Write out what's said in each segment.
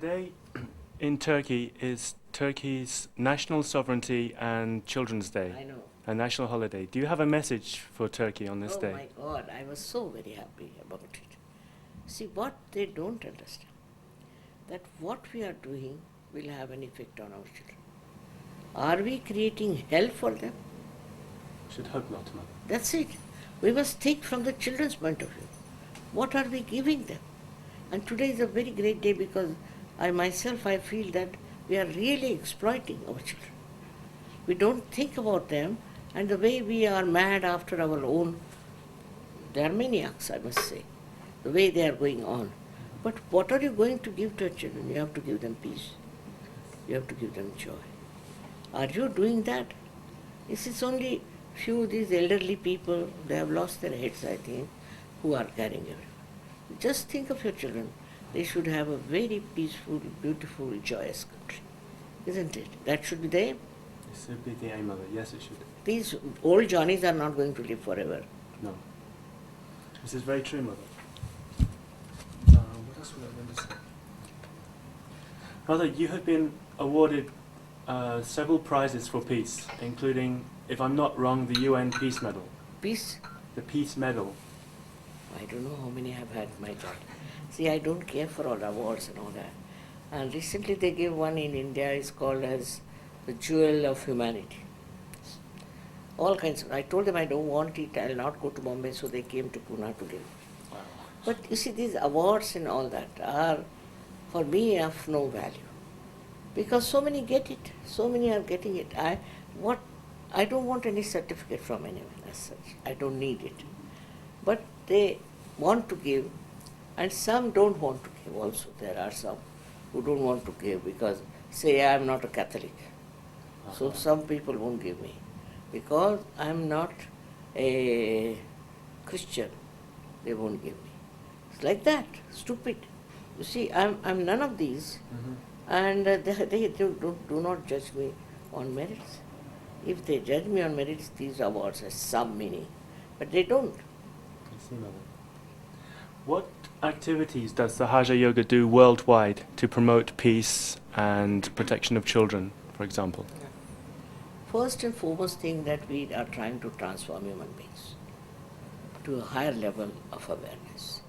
Today in Turkey is Turkey's National Sovereignty and Children's Day, I know. a national holiday. Do you have a message for Turkey on this Oh day? my God, I was so very happy about it. See, what they don't understand, that what we are doing will have an effect on our children. Are we creating hell for them? Should hope not, Mother. That's it. We must think from the children's point of view. What are we giving them? And today is a very great day because I feel that we are really exploiting our children. We don't think about them, and the way we are mad after our own, they are maniacs, I must say, the way they are going on. But what are you going to give to your children? You have to give them peace. You have to give them joy. Are you doing that? It's only few of these elderly people, they have lost their heads, I think, who are carrying everyone. Just think of your children. They should have a very peaceful, beautiful, joyous country. Isn't it? That should be the aim. It should be the aim, Mother. Yes, it should. These old Johnnies are not going to live forever. No. This is very true, Mother. What else would I want to say? Mother, you have been awarded several prizes for peace, including, if I'm not wrong, the UN Peace Medal. Peace? The Peace Medal. I don't know how many I have had, my God. See, I don't care for all awards and all that. And recently they gave one in India, it's called as the Jewel of Humanity. All kinds of, I told them I don't want it, I'll not go to Bombay, so they came to Pune to give. Wow. But you see, these awards and all that are, for me, of no value. Because so many get it, so many are getting it. I don't want any certificate from anyone as such. I don't need it. But they want to give, and some don't want to give also. There are some who don't want to give because, say, I am not a Catholic. So some people won't give me because I am not a Christian. They won't give me. It's like that, stupid. You see, I'm none of these, and they do not judge me on merits. If they judge me on merits, these awards have some meaning, but they don't. I see, Mother. What activities does the Haja Yoga do worldwide to promote peace and protection of children, for example? First and foremost thing that we are trying to transform human beings to a higher level of awareness.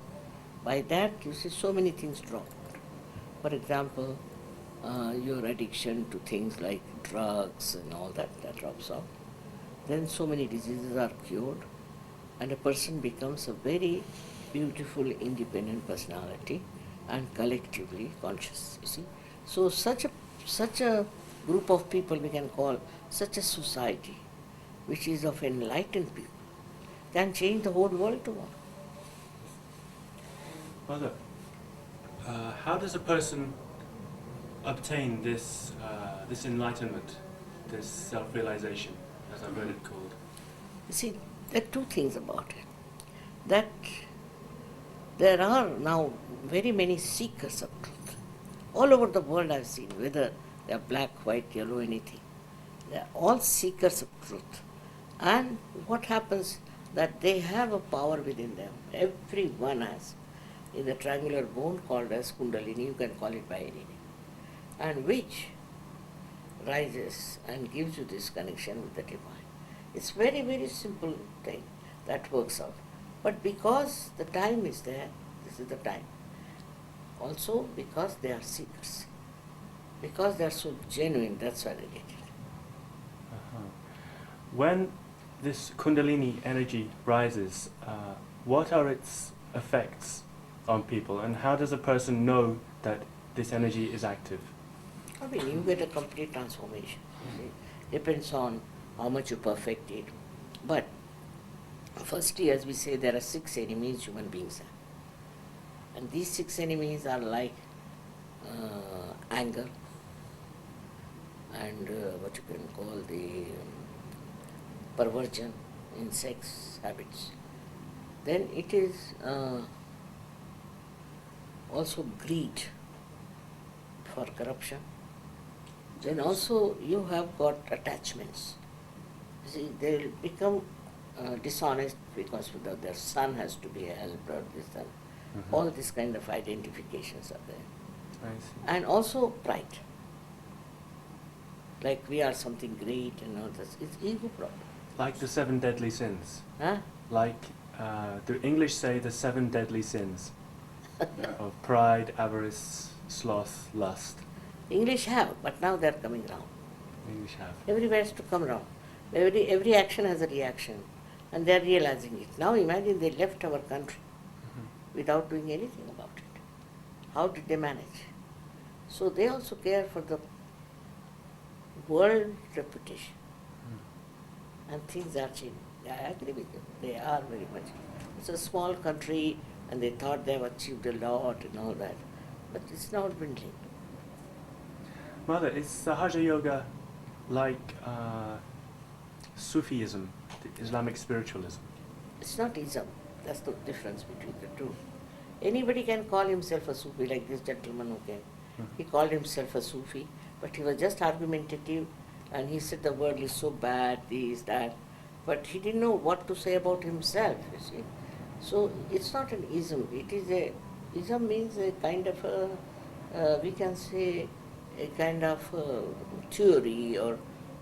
By that, you see, so many things drop out. For example, your addiction to things like drugs and all that drops out. Then so many diseases are cured, and a person becomes a very beautiful, independent personality and collectively conscious. You see, so such a group of people we can call such a society, which is of enlightened people, can change the whole world tomorrow. Mother, how does a person obtain this enlightenment, this self-realization, as I've heard it called? You see, there are two things about it. That there are now very many seekers of truth. All over the world I've seen, whether they are black, white, yellow, anything. They are all seekers of truth. And what happens that they have a power within them. Everyone has. In the triangular bone called as Kundalini, you can call it by any name. And which rises and gives you this connection with the divine. It's very, very simple thing that works out. But because the time is there, this is the time. Also because they are seekers. Because they are so genuine, that's why they get it. When this Kundalini energy rises, what are its effects on people, and how does a person know that this energy is active? I mean, you get a complete transformation. You see. Depends on how much you perfect it. But firstly, as we say, there are 6 enemies human beings have. And these 6 enemies are like anger and what you can call the perversion in sex habits. Then it is also greed for corruption. Then also you have got attachments. See, they will become dishonest because their son has to be helped or this and all this kind of identifications are there. I see. And also pride. Like we are something great and all this. It's ego problem. Like the 7 deadly sins. Huh? Like the English say the 7 deadly sins of pride, avarice, sloth, lust. English have, but now they're coming round. English have. Everywhere has to come round. Every action has a reaction, and they're realizing it. Now imagine they left our country without doing anything about it. How did they manage? So they also care for the world reputation. And things are changing. I agree with you. They are very much. It's a small country and they thought they've achieved a lot and all that. But it's now dwindling. Mother, is Sahaja Yoga like Sufism, the Islamic spiritualism? It's not Islam. That's the difference between the two. Anybody can call himself a Sufi, like this gentleman who came. He called himself a Sufi, but he was just argumentative and he said the world is so bad, this, that. But he didn't know what to say about himself, you see. So it's not an ism. It is a, ism means a kind of a, we can say, a kind of theory, or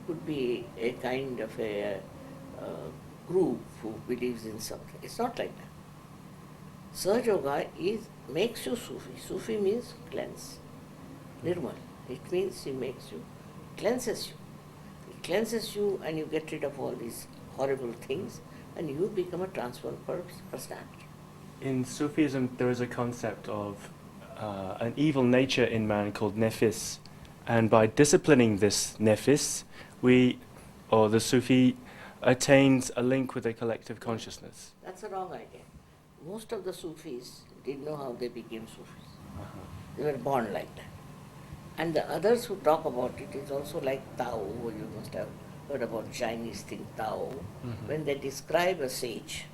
could be a kind of a group who believes in something. It's not like that. Sahaja Yoga makes you Sufi. Sufi means cleanse. Nirmal. It means he makes you, cleanses you. It cleanses you and you get rid of all these horrible things and you become a transformed personality. In Sufism, there is a concept of an evil nature in man called nefis, and by disciplining this nefis, the Sufi attains a link with a collective consciousness. That's a wrong idea. Most of the Sufis didn't know how they became Sufis. They were born like that. And the others who talk about it is also like Tao. You must have heard about Chinese thing, Tao. When they describe a sage,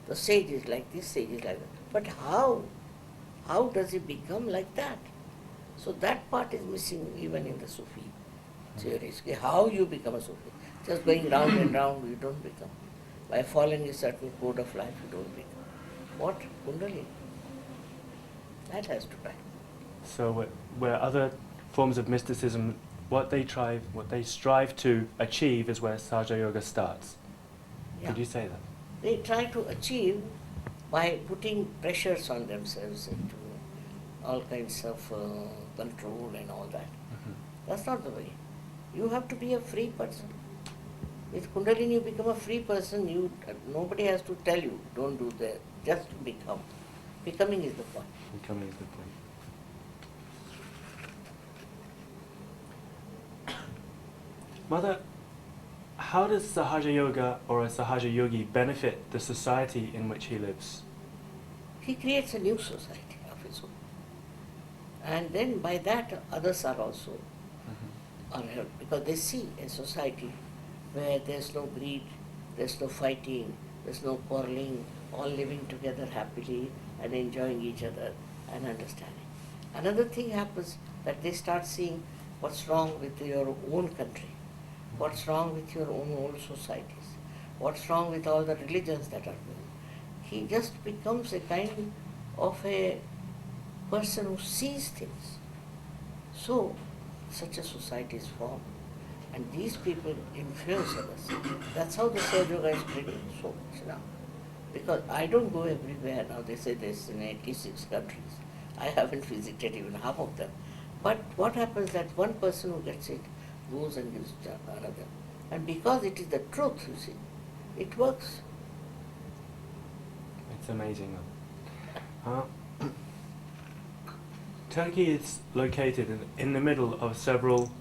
the sage is like this, sage is like that. But how? How does he become like that? So that part is missing even in the Sufi theories. How you become a Sufi? Just going round and round, you don't become. By following a certain code of life, you don't become. What? Kundalini. That has to die. So where other forms of mysticism, what they strive to achieve is where Sahaja Yoga starts. Yeah. Could you say that? They try to achieve by putting pressures on themselves into all kinds of control and all that. That's not the way. You have to be a free person. With Kundalini, you become a free person. Nobody has to tell you, don't do that. Just become. Becoming is the point. Becoming is the point. Mother, how does Sahaja Yoga or a Sahaja Yogi benefit the society in which he lives? He creates a new society of his own. And then by that, others are also are helped, because they see a society where there's no greed, there's no fighting, there's no quarreling, all living together happily and enjoying each other and understanding. Another thing happens, that they start seeing what's wrong with your own country, what's wrong with your own old societies, what's wrong with all the religions that are there. He just becomes a kind of a person who sees things. So, such a society is formed. And these people influence others. That's how the Sahaja Yoga is spreading so much now. Because I don't go everywhere now. They say there's in 86 countries. I haven't visited even half of them. But what happens that one person who gets it goes and gives to another. And because it is the truth, you see, it works. It's amazing. Turkey is located in the middle of several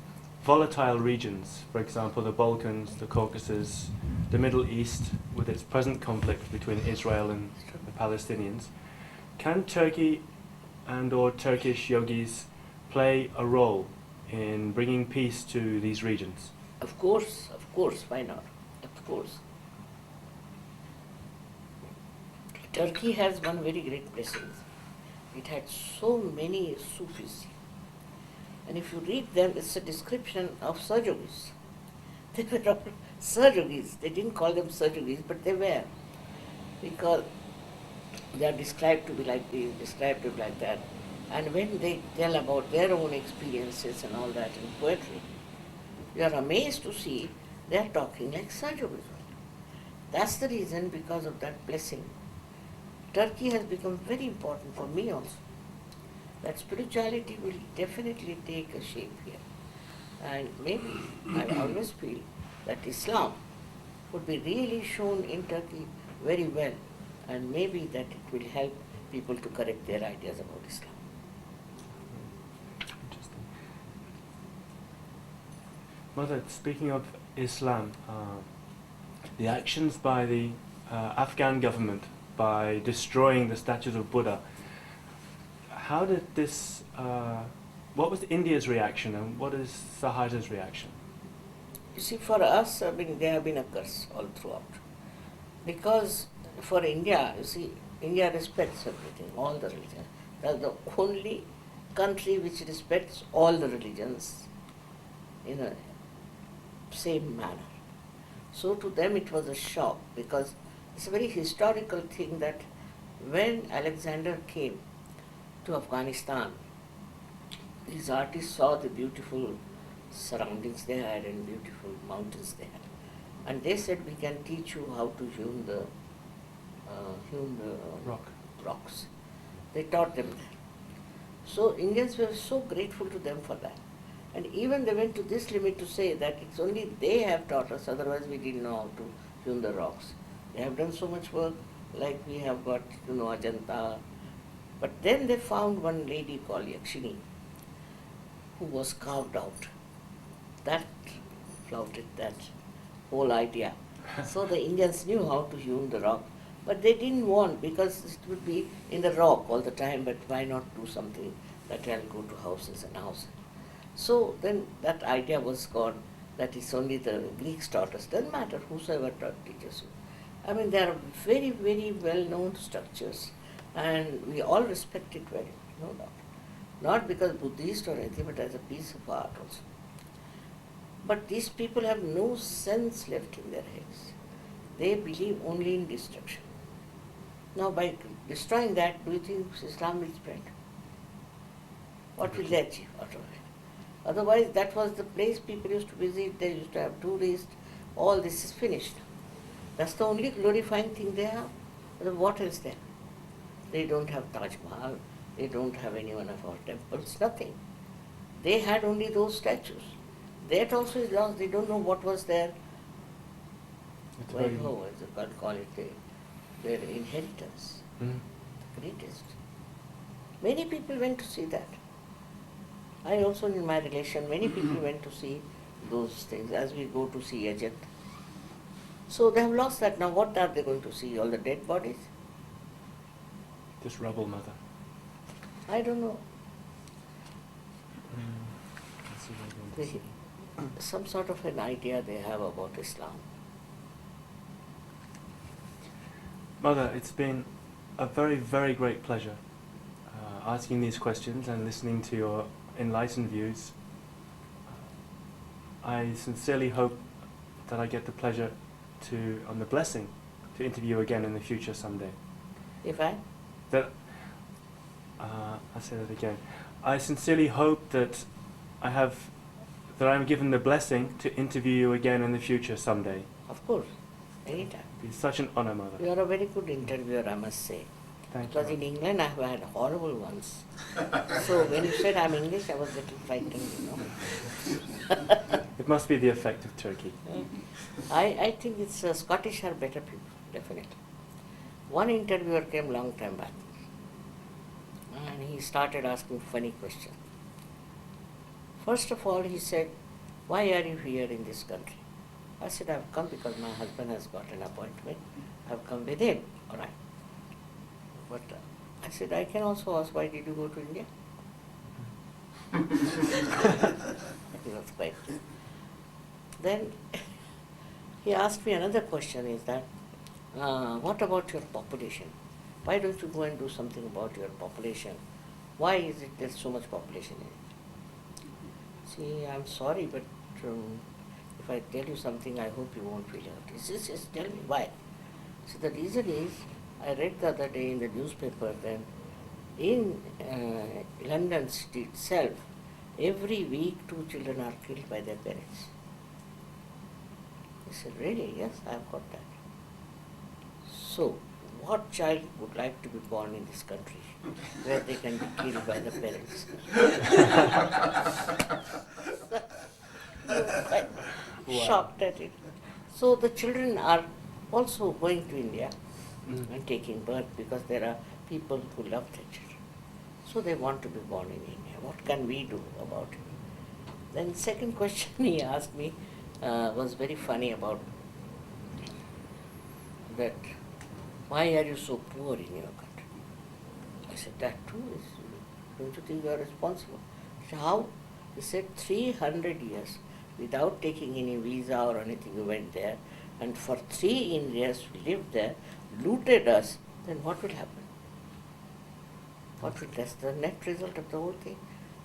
volatile regions, for example the Balkans, the Caucasus, the Middle East, with its present conflict between Israel and the Palestinians. Can Turkey and or Turkish yogis play a role in bringing peace to these regions? Of course, why not? Of course. Turkey has one very great blessing. It had so many Sufis. And if you read them, it's a description of Sahaja Yogis. They were all Sahaja Yogis. They didn't call them Sahaja Yogis, but they were. Because they are described to be like this, described to be like that. And when they tell about their own experiences and all that in poetry, you are amazed to see they are talking like Sajo Biswal. That's the reason, because of that blessing, Turkey has become very important for me also. That spirituality will definitely take a shape here. And maybe I always feel that Islam would be really shown in Turkey very well, and maybe that it will help people to correct their ideas about Islam. Interesting. Mother, speaking of Islam, the actions by the Afghan government by destroying the statues of Buddha, how did this, what was India's reaction and what is Sahaja's reaction? You see, for us, I mean, there have been a curse all throughout. Because for India, you see, India respects everything, all the religions. That's the only country which respects all the religions in a same manner. So to them it was a shock, because it's a very historical thing that when Alexander came to Afghanistan, these artists saw the beautiful surroundings they had and beautiful mountains they had. And they said, we can teach you how to hewn the rocks. They taught them that. So Indians were so grateful to them for that. And even they went to this limit to say that it's only they have taught us, otherwise we didn't know how to hewn the rocks. They have done so much work, like we have got, Ajanta. But then they found one lady called Yakshini, who was carved out. That flouted that whole idea. So the Indians knew how to hew the rock, but they didn't want, because it would be in the rock all the time, but why not do something that will go to houses and houses. So then that idea was gone, that it's only the Greeks taught us. Doesn't matter, whosoever teaches you. I mean, there are very, very well-known structures, and we all respect it very, no doubt. Not because Buddhist or anything, but as a piece of art also. But these people have no sense left in their heads. They believe only in destruction. Now, by destroying that, do you think Islam will spread? What will they achieve out of it? Otherwise, that was the place people used to visit, they used to have tourists, all this is finished. That's the only glorifying thing they have. What else there? They don't have Taj Mahal, they don't have any one of our temples, nothing. They had only those statues. That also is lost, they don't know what was their, Vaibhav, as you can call it, their inheritance, greatest. Many people went to see that. I also, in my relation, many people went to see those things, as we go to see Ajat. So they have lost that. Now what are they going to see? All the dead bodies? Just rubble, Mother. I don't know. Let's see what we're going to see. Some sort of an idea they have about Islam. Mother, it's been a very, very great pleasure asking these questions and listening to your enlightened views. I sincerely hope that I get the pleasure to, and the blessing, to interview you again in the future someday. If I? I'll say that again. I sincerely hope that I'm given the blessing to interview you again in the future someday. Of course, anytime. It's such an honor, Mother. You are a very good interviewer, I must say. Thank Because you. in England I have had horrible ones. So when you said I'm English, I was a little frightened, It must be the effect of Turkey. I think it's Scottish are better people, definitely. One interviewer came long time back, and he started asking funny questions. First of all, he said, "Why are you here in this country?" I said, "I've come because my husband has got an appointment. I've come with him." All right. But I said, "I can also ask, why did you go to India?" He was quite. Then he asked me another question, is that, what about your population? Why don't you go and do something about your population? Why is it there's so much population in it? See, I'm sorry, but if I tell you something, I hope you won't feel hurt. He says, "Yes, tell me why." So the reason is, I read the other day in the newspaper that In London city itself, every week 2 children are killed by their parents. I said, really? Yes, I've got that. So, what child would like to be born in this country where they can be killed by the parents? We were quite shocked at it. So the children are also going to India and taking birth because there are people who love their children. So they want to be born in India. What can we do about it? Then second question he asked me was very funny about that. Why are you so poor in your country? I said, that too is, don't you think you are responsible? I said, how? He said, 300 years without taking any visa or anything, you went there, and for 3 Indians who lived there, looted us, then what will happen? That's the net result of the whole thing.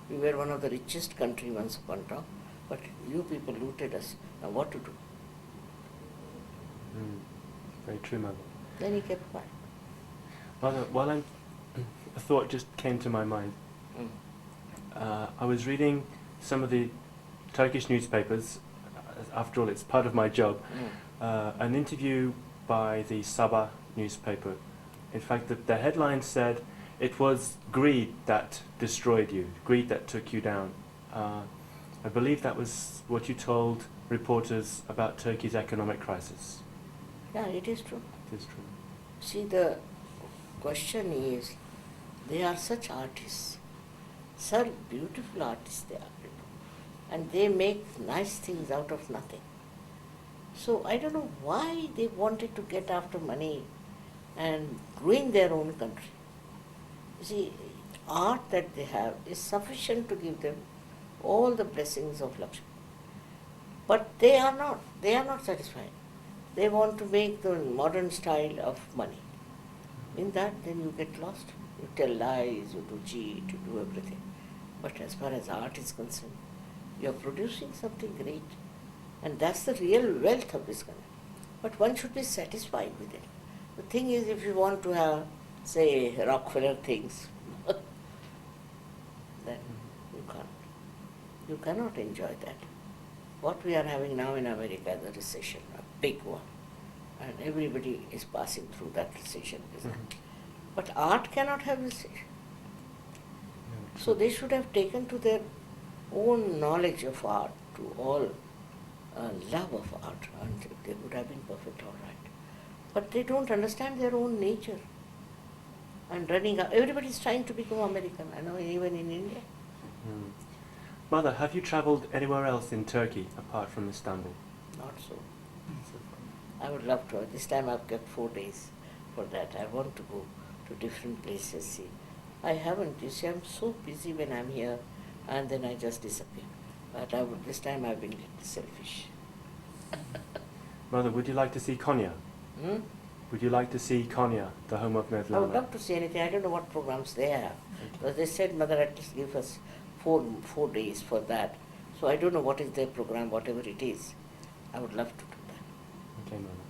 We were one of the richest country once upon a time, but you people looted us. Now what to do? Very true, Mother. Then he kept quiet. Mother, a thought just came to my mind. I was reading some of the Turkish newspapers. After all, it's part of my job. An interview by the Sabah newspaper. In fact, the headline said, it was greed that destroyed you, greed that took you down. I believe that was what you told reporters about Turkey's economic crisis. Yeah, it is true. It is true. See, the question is, they are such artists, such beautiful artists they are, and they make nice things out of nothing. So I don't know why they wanted to get after money and ruin their own country. You see, art that they have is sufficient to give them all the blessings of luxury. But they are not satisfied. They want to make the modern style of money. In that, then you get lost. You tell lies, you do cheat, you do everything. But as far as art is concerned, you are producing something great. And that's the real wealth of this country. But one should be satisfied with it. The thing is, if you want to have, say, Rockefeller things, then you can't. You cannot enjoy that. What we are having now in America is a recession, a big one. And everybody is passing through that recession. But art cannot have recession. So they should have taken to their own knowledge of art, to all love of art, and they would have been perfect all right. But they don't understand their own nature. And everybody is trying to become American, I know, even in India. Mother, have you travelled anywhere else in Turkey apart from Istanbul? Not so. I would love to. This time I've kept 4 days for that. I want to go to different places, see. I haven't. You see, I'm so busy when I'm here, and then I just disappear. But this time I've been little selfish. Mother, would you like to see Konya? Would you like to see Konya, the home of I would Mevlana? love to see anything. I don't know what programs they have. Because they said, Mother, at least give us 4 days for that. So I don't know what is their program, whatever it is. I would love to do that. Okay, Mother.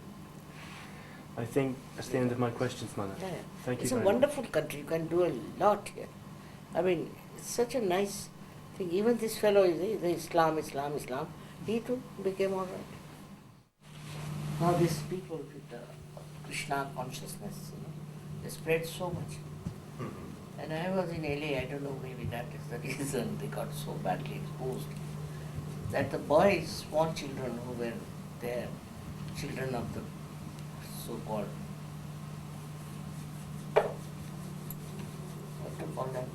I think that's the end of my questions, Mother. Yeah. Thank you It's a very much. wonderful country. You can do a lot here. I mean, it's such a nice thing. Even this fellow is Islam. He too became all right. Now these people with the Krishna consciousness, they spread so much. And I was in LA, I don't know, maybe that is the reason they got so badly exposed. That the boys, small children who were there, children of the so-called, what to call them?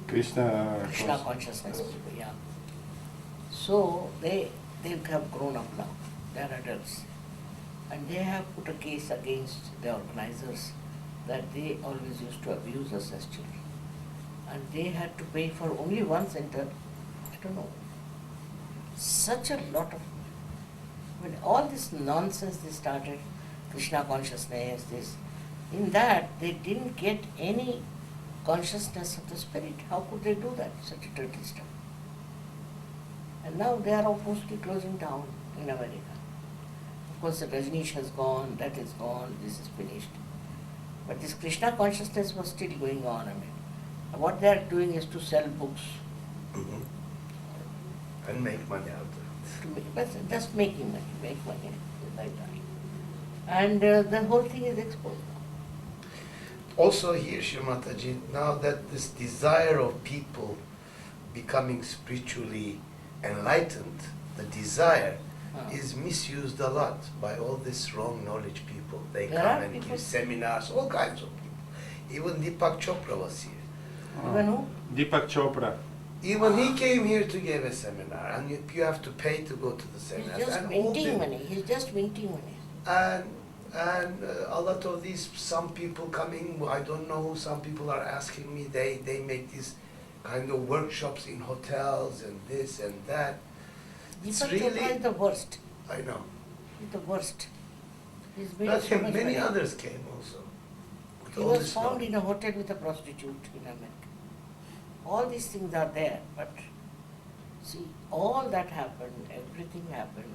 Krishna Consciousness people, yeah. So they have grown up now, they are adults. And they have put a case against the organizers that they always used to abuse us as children. And they had to pay for only one center, I don't know, such a lot of, I mean, all this nonsense they started, Krishna consciousness, this, in that they didn't get any consciousness of the spirit. How could they do that, such a dirty stuff? And now they are mostly closing down in America. Of course, the Rajneesh has gone, that is gone, this is finished. But this Krishna consciousness was still going on. I mean, what they are doing is to sell books, And make money out of it. to make, but just making money, make money like that. And the whole thing is exposed now. Also here, Shrimataji, now that this desire of people becoming spiritually enlightened, the desire is misused a lot by all this wrong knowledge people. They There come are and people- give seminars, all kinds of people. Even Deepak Chopra was here. Even who? Deepak Chopra. Even he came here to give a seminar, and you have to pay to go to the He's seminar. just And all minting the- money. He's just minting money. And a lot of these, some people coming, I don't know, some people are asking me, they make these kind of workshops in hotels and this and that. It's Deepak really- Chopra is the worst. I know. He's the worst. He's made But so much many money. others came also. with He all was this found knowledge. in a hotel with a prostitute in America. All these things are there, but see, all that happened, everything happened.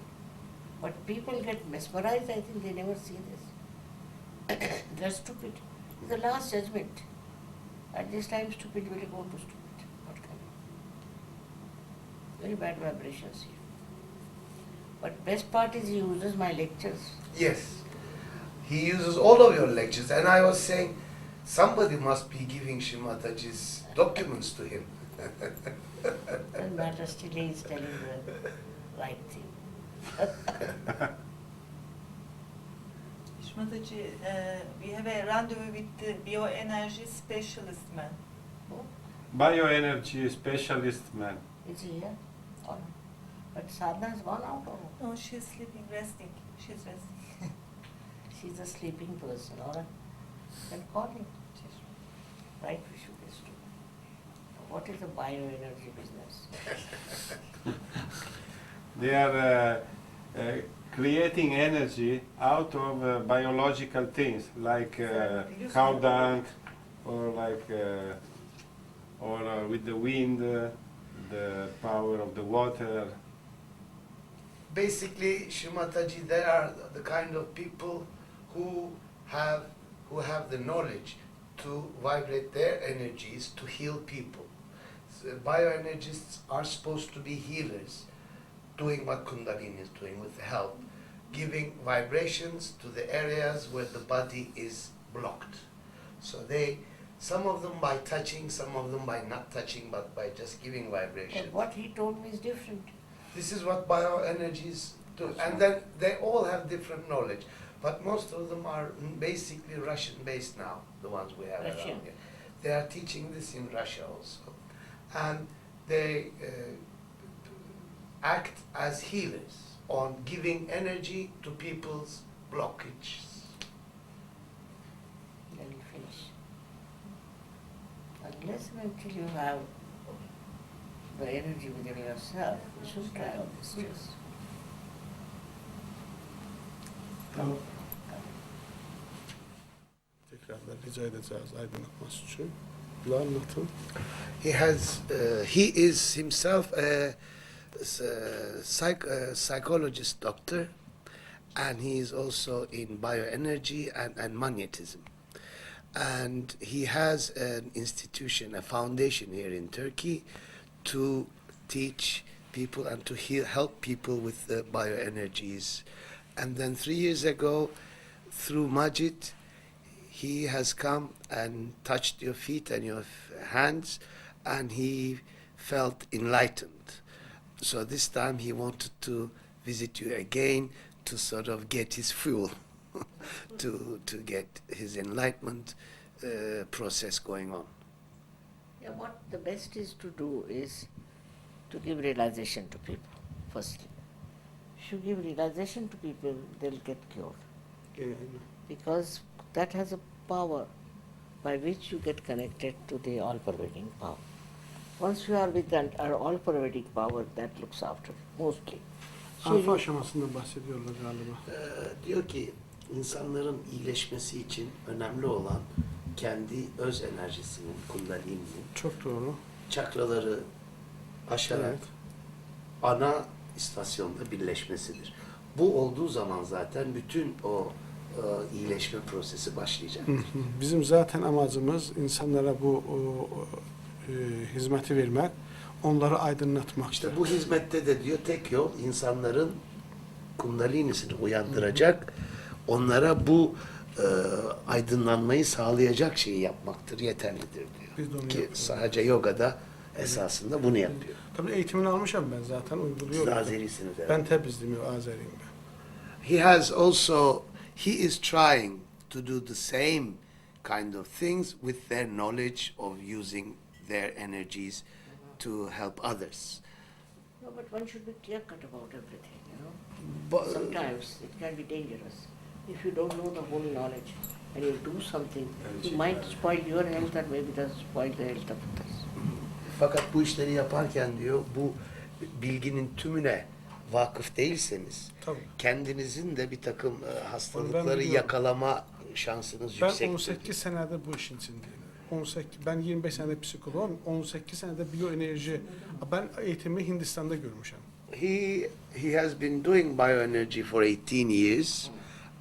But people get mesmerized, I think they never see this. They're stupid. It's the last judgment. At this time, stupid will go to stupid. What can you? Very bad vibrations here. But best part is he uses my lectures. Yes. He uses all of your lectures, and I was saying, somebody must be giving Shrimataji's documents to him. Doesn't matter, still he is telling the right thing. Shmataji, we have a rendezvous with the bioenergy specialist man. Bioenergy specialist man. Is he here? Or not? But Sadhana has gone out or what? No, she's sleeping, resting. She's resting. She's a sleeping person, all right? Then call him. Right, we should just do. What is the bioenergy business? They are creating energy out of biological things like cow dung, or like with the wind, the power of the water. Basically, Shrimataji, they are the kind of people who have the knowledge to vibrate their energies to heal people. So bioenergists are supposed to be healers, doing what Kundalini is doing with help, giving vibrations to the areas where the body is blocked. So some of them by touching, some of them by not touching, but by just giving vibrations. But what he told me is different. This is what bioenergies do. And then they all have different knowledge. But most of them are basically Russian-based now, the ones we have Russian. around here. They are teaching this in Russia also. And they act as healers on giving energy to people's blockages. Then you finish. Unless and until you have the energy within yourself, you should try all this stress. Tamam. Tekrardan rica edeceğiz aydınlatması için. Bir anlatın. He is himself a psychologist doctor, and he is also in bioenergy and magnetism. And he has an institution, a foundation here in Turkey to teach people and to help people with the bioenergies. And then 3 years ago, through Majid, he has come and touched your feet and your hands, and he felt enlightened. So this time he wanted to visit you again to sort of get his fuel, to get his enlightenment process going on. Yeah, what the best is to do is to give realization to people, firstly. If you give realization to people, they'll get cured. Because that has a power by which you get connected to the all-pervading power. Once you are with that all-pervading power, that looks after mostly. So Alfa you- aşamasından bahsediyorlar galiba. Diyor ki insanların iyileşmesi için önemli olan kendi öz enerjisinin, kundalini'nin Çok doğru. çakraları aşarak Evet. ana istasyonda birleşmesidir. Bu olduğu zaman zaten bütün o iyileşme prosesi başlayacak. Hı hı. Bizim zaten amacımız insanlara bu hizmeti vermek, onları aydınlatmak. İşte bu hizmette de diyor tek yol insanların kundalinisini uyandıracak, onlara bu aydınlanmayı sağlayacak şeyi yapmaktır, yeterlidir Biz de diyor. onu Ki yapıyoruz. sadece yogada esasında bunu yapıyor. Tabii eğitimini almışım ben zaten, Siz uyguluyorum. Azerisiniz evet. Ben Tebrizliyim, Azeriyim ben. He is trying to do the same kind of things with their knowledge of using their energies to help others. No, but one should be clear cut about everything, you know. But, Sometimes it can be dangerous. If you don't know the whole knowledge and you do something, you might spoil your health and maybe does spoil the health of others. fakat bu işleri yaparken diyor bu bilginin tümüne vakıf değilseniz Tabii. kendinizin de bir takım Ben hastalıkları biliyorum. yakalama şansınız Ben yüksek. 18 senedir bu işin içindeyim. 18, ben 25 senedir psikoloğum, 18 senedir biyoenerji. Ben eğitimi Hindistan'da görmüşüm. He has been doing bioenergy for 18 years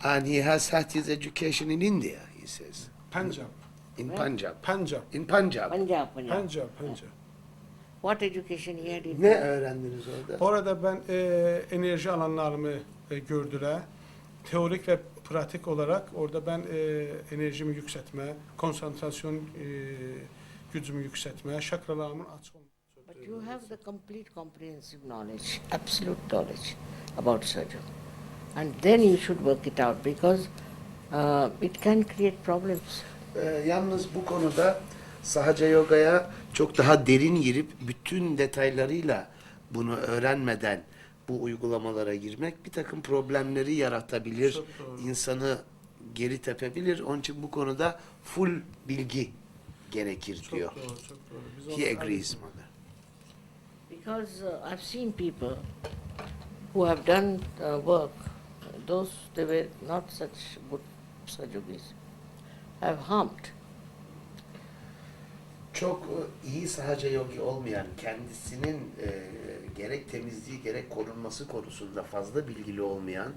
and he has had his education in India, he says. Punjab, In Where? Punjab. Punjab, In Punjab. Punjab. Punjab. What education he had in Ne öğrendiniz orada? Orada ben enerji alanlarımı gördüler. Teorik ve pratik olarak orada ben enerjimi yükseltme, konsantrasyon gücümü yükseltme, şakralarımın açık olması. But you have the complete comprehensive knowledge, absolute knowledge about surgery. And then you should work it out because it can create problems. Yalnız bu konuda Sahaja Yoga'ya çok daha derin girip bütün detaylarıyla bunu öğrenmeden bu uygulamalara girmek bir takım problemleri yaratabilir, Çok doğru. insanı geri tepebilir. Onun için bu konuda full bilgi gerekir Çok diyor. doğru, çok doğru. Biz He onu- agrees mother. Because I've seen people who have done work, those they were not such good surgeons, have harmed. Çok iyi Sahaja Yogi olmayan, kendisinin gerek temizliği gerek korunması konusunda fazla bilgili olmayan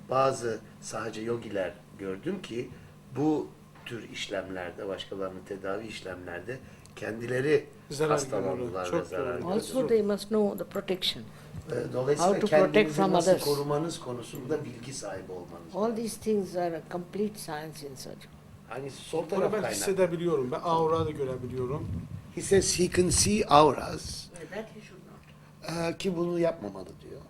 bazı Sahaja Yogiler gördüm ki bu tür işlemlerde, başkalarının tedavi işlemlerde kendileri Zarar hastalandılar görüyorlar. ve Çok zarar doğru. gördüler. Also, they must know the protection. Dolayısıyla How to protect kendinizi from nasıl others. korumanız konusunda bilgi sahibi olmanız All lazım. these things are a complete science in surgery. Hangisi sol Bunu taraf ben kaynak? hissedebiliyorum. Ben aura da görebiliyorum. He says he can see auras. That he should not. Ki bunu yapmamalı diyor.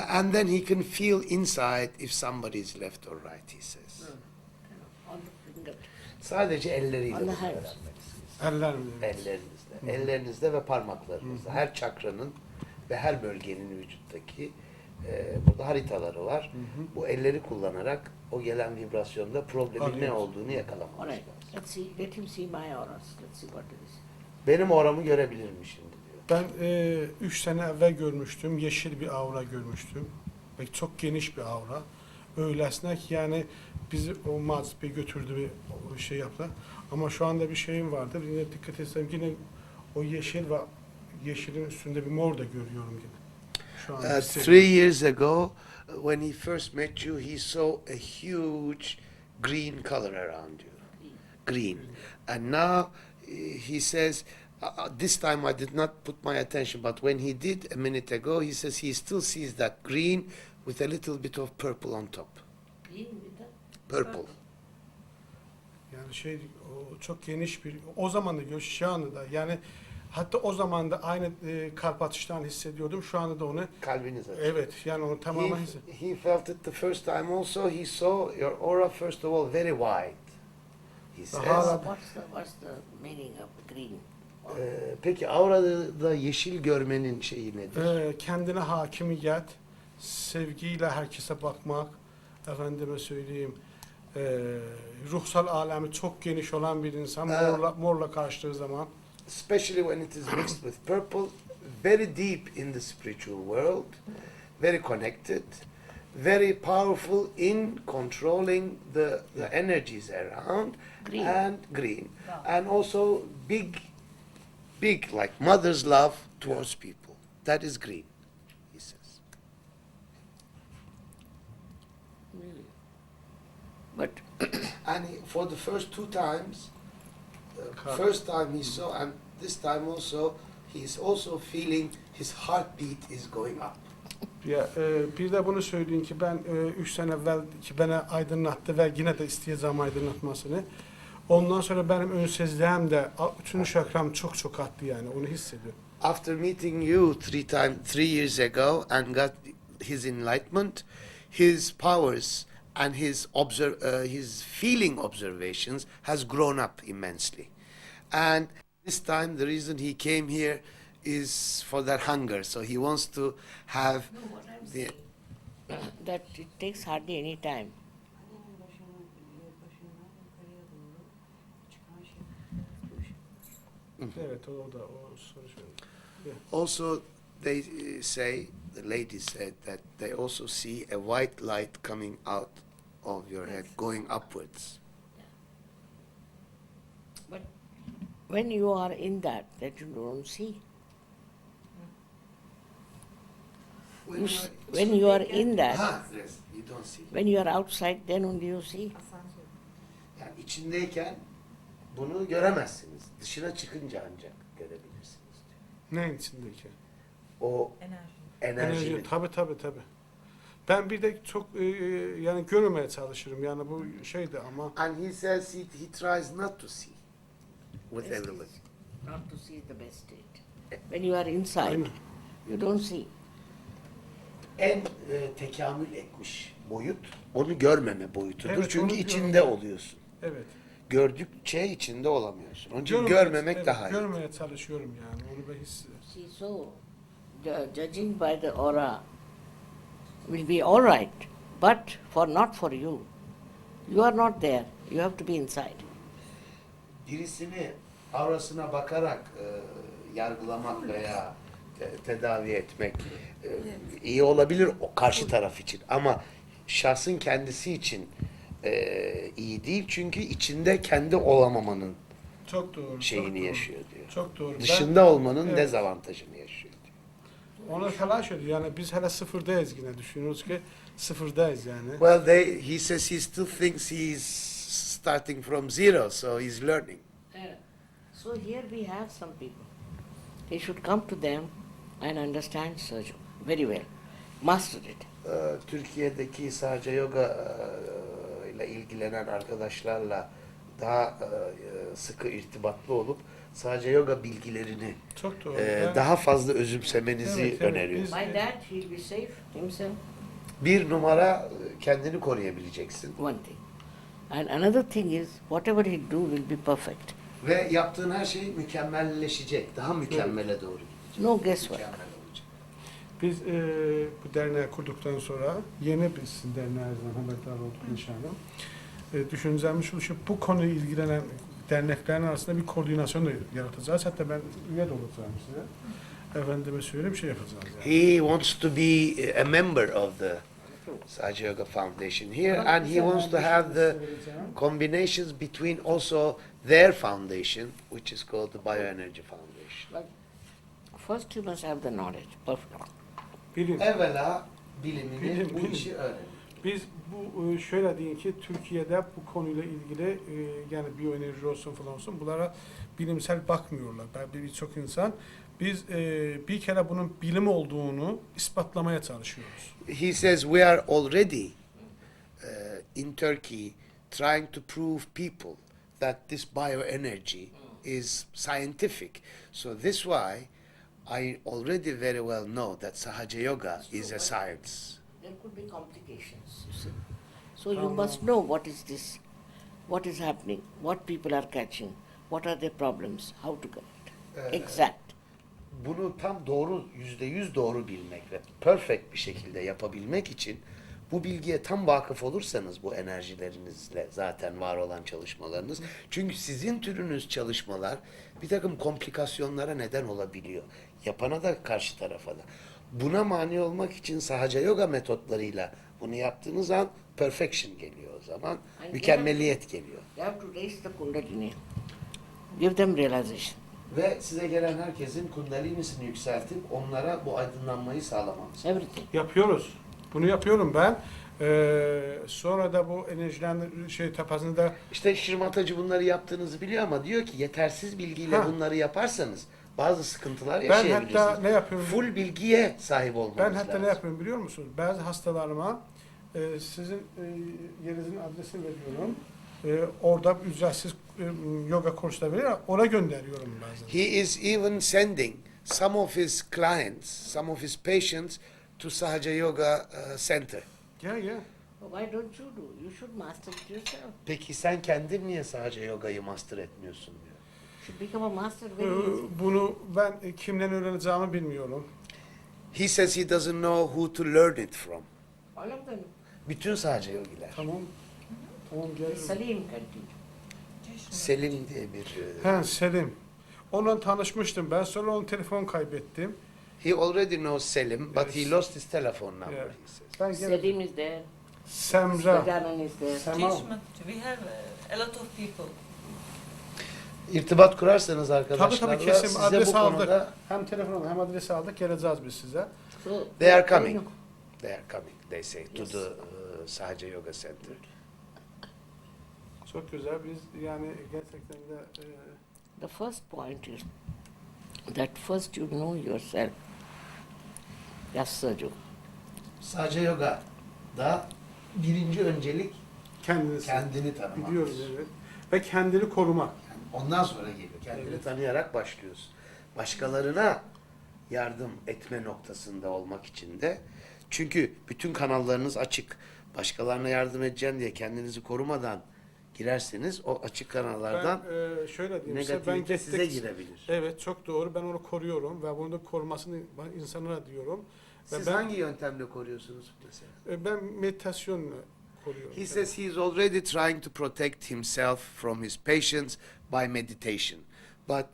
And then he can feel inside if somebody is left or right, he says. On the fingertips. Sadece elleriyle Allah bunu hayır. öğrenmelisiniz. Eller mi? Ellerinizle. Ellerinizle ve parmaklarınızla. Her çakranın ve her bölgenin vücuttaki burada haritaları var. Bu elleri kullanarak o gelen vibrasyonda problemin ne Arıyoruz. olduğunu yakalamanız All right. lazım. Let's see. Let him see my auras. Let's see what it is. Benim oramı görebilir mi şimdi diyor. Ben 3 sene evvel görmüştüm. Yeşil bir aura görmüştüm. Ve çok geniş bir aura. Öylesine ki yani bizi o Mazip Bey götürdü ve o şey yaptı. Ama şu anda bir şeyim vardı. Yine dikkat etsem yine o yeşil ve yeşilin üstünde bir mor da görüyorum yine. Şu anda hissediyorum. 3 years ago, when he first met you, he saw a huge green color around you. Green. And now he says, this time I did not put my attention, but when he did a minute ago, he says he still sees that green with a little bit of purple on top. Green with the Purple. Yani şey o çok geniş bir o zaman da gör şu anda da yani hatta o zaman da aynı kalp atışlarını hissediyordum. Şu anda da onu Kalbiniz açık. evet yani onu tamamen hissediyorum. He felt it the first time also. He saw your aura, first of all, very wide. He says. what's the meaning of green? Peki aurada yeşil görmenin şeyi nedir? Kendine hakimiyet, sevgiyle herkese bakmak, efendime söyleyeyim, ruhsal alemi çok geniş olan bir insan morla karşıladığı zaman Especially when it is mixed with purple, very deep in the spiritual world, very connected, very powerful in controlling the energies around, Green. and green. And also big, like mother's love towards people. That is green, he says. Really? But And for the first two times, Car- first time he saw, and this time also, he's also feeling his heartbeat is going up. Ya, bir de bunu söyleyeyim ki ben 3 sene evvel ki bana aydınlattı ve yine de isteyeceğim aydınlatmasını. Ondan sonra benim önsezliğim de bütün şakram çok arttı yani onu hissediyorum. After meeting you 3 years ago and got his enlightenment, his powers and his feeling observations has grown up immensely. And this time the reason he came here is for that hunger. So he wants to have the that it takes hardly any time. Evet o da o soru şöyle. Also, they say, the lady said that they also see a white light coming out of your head, going upwards. But when you are in that you don't see. When you are in that, Yes, you don't see. when you are outside, then only you see. Yani içindeyken bunu göremezsiniz. Dışına çıkınca ancak görebilirsiniz. Neyin içindeyken? O enerjinin. Enerji, tabii. Ben bir de çok yani görmemeye çalışırım yani bu şeydi ama And he says he tries not to see with Best everybody. is not to see is the best state. When you are inside, Aynen. you don't see. En tekamül etmiş boyut onu görmeme boyutudur. Evet, Çünkü onu içinde görmem. oluyorsun. evet. Gördükçe içinde olamıyorsun. Onun için Görmemeye- görmemek evet, daha iyi. Görmeye çalışıyorum yani onu ben hissediyorum. See, so judging by the aura will be all right, but not for you. You are not there. You have to be inside. Birisini aurasına bakarak yargılamak veya tedavi etmek iyi olabilir o karşı taraf için. Ama şahsın kendisi için iyi değil çünkü içinde kendi olamamanın Çok doğru. çok şeyini doğru. yaşıyor diyor. Çok doğru. Dışında olmanın evet. dezavantajını yaşıyor diyor. Ona telaş ediyor. Yani biz hele sıfırdayız yine düşünüyoruz ki sıfırdayız yani. Well, he says he still thinks he's starting from zero, so he's learning. So here we have some people. He should come to them and understand Sahaja very well, master it. Türkiye'deki sadece yoga ile ilgilenen arkadaşlarla daha sıkı irtibatlı olup sadece yoga bilgilerini Çok doğru. daha fazla özümsemenizi Evet, evet, öneriyor. biz- By that he will be safe himself, Bir numara kendini koruyabileceksin one thing. And another thing is, whatever he do will be perfect. ve yaptığın her şey mükemmelleşecek, daha mükemmele doğru gidecek. No guesswork. Mükemmel olacak. Biz bu derneği kurduktan sonra yeni bir sizin derneğinizden haberdar olduk inşallah. Düşüncemiz şu bu konuyla ilgilenen derneklerin arasında bir koordinasyon da yaratacağız. Hatta ben üye de olacağım size. Efendime söyleyeyim şey yapacağız yani. He wants to be a member of the Sahaja Yoga Foundation here, and he wants to have the combinations between also their foundation, which is called the Bioenergy Foundation. But first you must have the knowledge, perfect. Bilim. Evvela bilimini, Bilim, bu bilim. işi öğrenin. Biz bu şöyle diyeyim ki Türkiye'de bu konuyla ilgili yani biyoenerji olsun falan olsun bunlara bilimsel bakmıyorlar. Birçok insan biz bir kere bunun bilim olduğunu ispatlamaya çalışıyoruz. He says we are already in Turkey trying to prove people that this bioenergy is scientific. So this why I already very well know that Sahaja Yoga is a science. There could be complications, you see. So you must know what is this, what is happening, what people are catching, what are their problems, how to get it. Exact. Bunu tam doğru, %100 doğru bilmek ve perfect bir şekilde yapabilmek için bu bilgiye tam vakıf olursanız bu enerjilerinizle zaten var olan çalışmalarınız. Çünkü sizin türünüz çalışmalar bir takım komplikasyonlara neden olabiliyor. Yapana da karşı tarafa da. Buna mani olmak için Sahaja Yoga metotlarıyla bunu yaptığınız an perfection geliyor o zaman. Mükemmeliyet geliyor. You have to raise the kundalini, give them realization. Ve size gelen herkesin kundalinisini yükseltip onlara bu aydınlanmayı sağlamanız. Everything. Yapıyoruz. Bunu yapıyorum ben. Sonra da bu enerjilendirme tapasında İşte Şirmat Hacı bunları yaptığınızı biliyor ama diyor ki yetersiz bilgiyle Ha. bunları yaparsanız bazı sıkıntılar ben yaşayabilirsiniz. hatta ne yapıyorum? Full bilgiye sahip olmanız Ben lazım. hatta ne yapıyorum biliyor musunuz? Bazı hastalarıma sizin yerinizin adresini veriyorum. Orada ücretsiz yoga kursları veriyor. Ona gönderiyorum bazen. He is even sending some of his clients, some of his patients to Sahaja Yoga Center. Yeah, yeah. Why don't you do? You should master it yourself. Peki sen kendin niye Sahaja Yoga'yı master etmiyorsun diyor. You should become a master Ee, very easy. Bunu ben kimden öğreneceğimi bilmiyorum. He says he doesn't know who to learn it from. All of them. Bütün Sahaja Yogiler. Tamam. Tamam gelirim. Salim can teach. Selim diye bir... He Selim. Onunla tanışmıştım. Ben sonra onun telefon kaybettim. He already knows Selim, but he Yes. lost his telephone number, Yeah. he says. Ben gene Salim is there. Semra. Gajanan is there. Tamam. Teachment. We have a lot of people. İrtibat kurarsanız Tabii arkadaşlarla tabii kesin size adres bu aldık. konuda Hem telefonu hem adresi aldık. Geleceğiz biz size. So, they are I coming. know. They are coming, they say, to Yes. the Sahaja Yoga Center. Çok güzel. Biz yani gerçekten de The first point is that first you know yourself. Yassaju. Sahaja Yoga'da birinci öncelik kendini kendini tanımak. biliyoruz evet. Ve kendini korumak. Ondan sonra geliyor. Kendini Evet. tanıyarak başlıyorsun. Başkalarına yardım etme noktasında olmak için de. Çünkü bütün kanallarınız açık. Başkalarına yardım edeceğim diye kendinizi korumadan girerseniz o açık kanallardan Ben şöyle diyeyim size. Ben negativite size gittik. girebilir. Evet çok doğru. Ben onu koruyorum ve bunu da korumasını ben insanlara diyorum. Ve Siz ben, hangi yöntemle koruyorsunuz mesela? Ben meditasyonla koruyorum. He says he is already trying to protect himself from his patients by meditation. But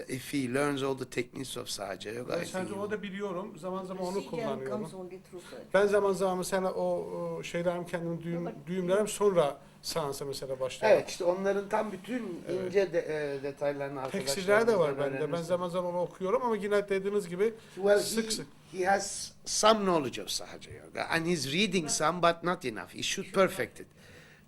if he learns all the techniques of Sahaja Yoga, I Ben think sadece he onu da biliyorum. Zaman zaman onu Procedure comes kullanıyorum. only through search. Ben zaman zaman mesela o şeylerim kendim düğümlerim sonra seansa mesela başlıyorum. Evet, işte onların tam bütün Evet. ince detaylarını arkadaşlar. Teksirler de var bende. Ben zaman zaman onu okuyorum ama yine dediğiniz gibi Well, sık sık. he has some knowledge of Sahaja Yoga and he's reading some but not enough. He should perfect it.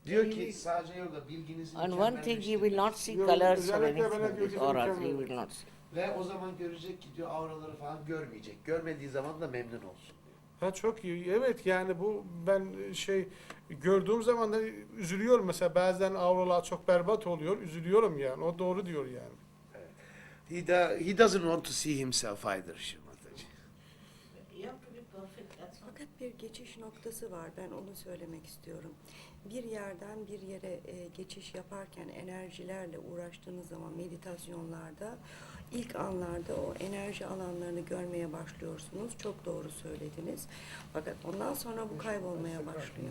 Diyor ki Sahaja Yoga bilginizi And one thing he will not see Yok, colors or özellikle anything bana from this diyor ki auras. He mükemmel. will not see. ve o zaman görecek ki diyor auraları falan görmeyecek. Görmediği zaman da memnun olsun. Ha çok iyi. Evet yani bu ben gördüğüm zaman da üzülüyorum mesela bazen avralar çok berbat oluyor. Üzülüyorum yani. O doğru diyor yani. He doesn't want to see himself either, Şirmat Hacı. You have to be perfect. That's all. Fakat bir geçiş noktası var. Ben onu söylemek istiyorum. Bir yerden bir yere geçiş yaparken enerjilerle uğraştığınız zaman meditasyonlarda ilk anlarda o enerji alanlarını görmeye başlıyorsunuz. Çok doğru söylediniz. Fakat ondan sonra bu kaybolmaya başlıyor.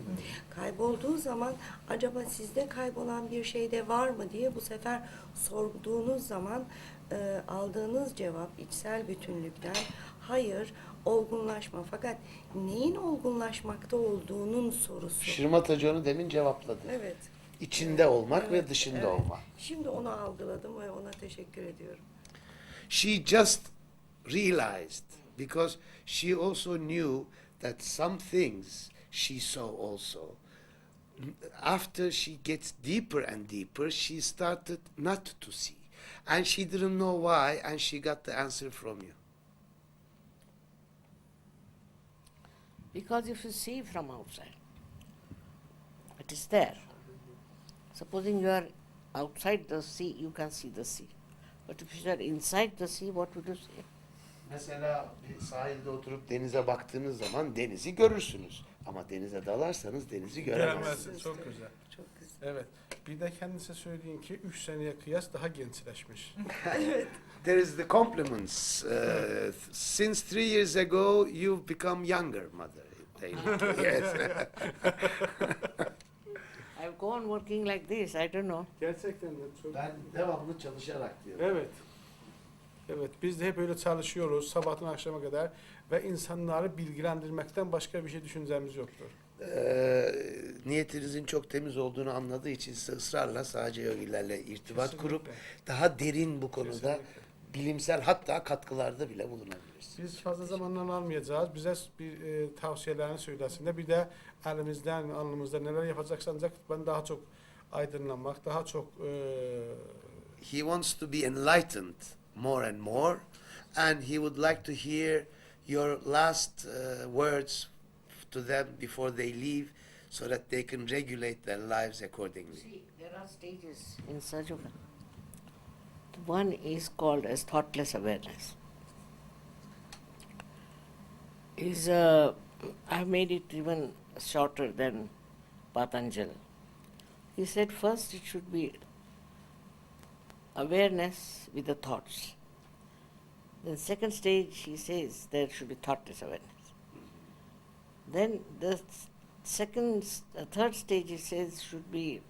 Kaybolduğu zaman acaba sizde kaybolan bir şey de var mı diye bu sefer sorduğunuz zaman aldığınız cevap içsel bütünlükten hayır, olgunlaşma. Fakat neyin olgunlaşmakta olduğunun sorusu. Şirmat Hacı onu demin cevapladı. Evet. İçinde olmak ve Evet, dışında evet. olmak. Şimdi onu algıladım ve ona teşekkür ediyorum. She just realized because she also knew that some things she saw also. After she gets deeper and deeper, she started not to see. And she didn't know why, and she got the answer from you. Because if you see from outside, it is there. Supposing you are outside the sea, you can see the sea. But if you are inside the sea, what would you see? Mesela bir sahilde oturup denize baktığınız zaman denizi görürsünüz. Ama denize dalarsanız denizi göremezsiniz. Göremezsin. Çok güzel. Çok güzel. Evet. Bir de kendisi söyleyin ki 3 seneye kıyas daha gençleşmiş. There is the compliments. Since 3 years ago, you've become younger, mother. Yes. I've gone working like this, I don't know. Gerçekten de çok. Ben devamlı çalışarak diyorum. Evet. Evet, biz de hep öyle çalışıyoruz sabahtan akşama kadar ve insanları bilgilendirmekten başka bir şey düşüncemiz yoktur. Niyetinizin çok temiz olduğunu anladığı için size ısrarla sadece yogilerle irtibat Kesinlikle. kurup daha derin bu konuda Kesinlikle. bilimsel hatta katkılarda bile bulunabilirsiniz. ederiz. Biz fazla zamandan almayacağız. Bize bir tavsiyelerini söylesin bir de elimizden, alnımızda neler yapacaksa ancak ben daha çok aydınlanmak, daha çok He wants to be enlightened more and more, and he would like to hear your last words to them before they leave, so that they can regulate their lives accordingly. See, there are stages in Sajoga. One is called as thoughtless awareness. I've made it even shorter than Patanjali. He said first it should be awareness with the thoughts. Then second stage he says there should be thoughtless awareness. Then the third stage he says should be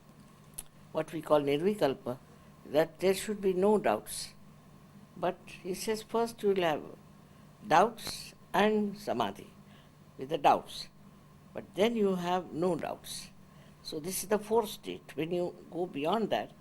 what we call nirvikalpa, that there should be no doubts. But he says first you will have doubts and samadhi with the doubts. But then you have no doubts. So this is the fourth state. When you go beyond that,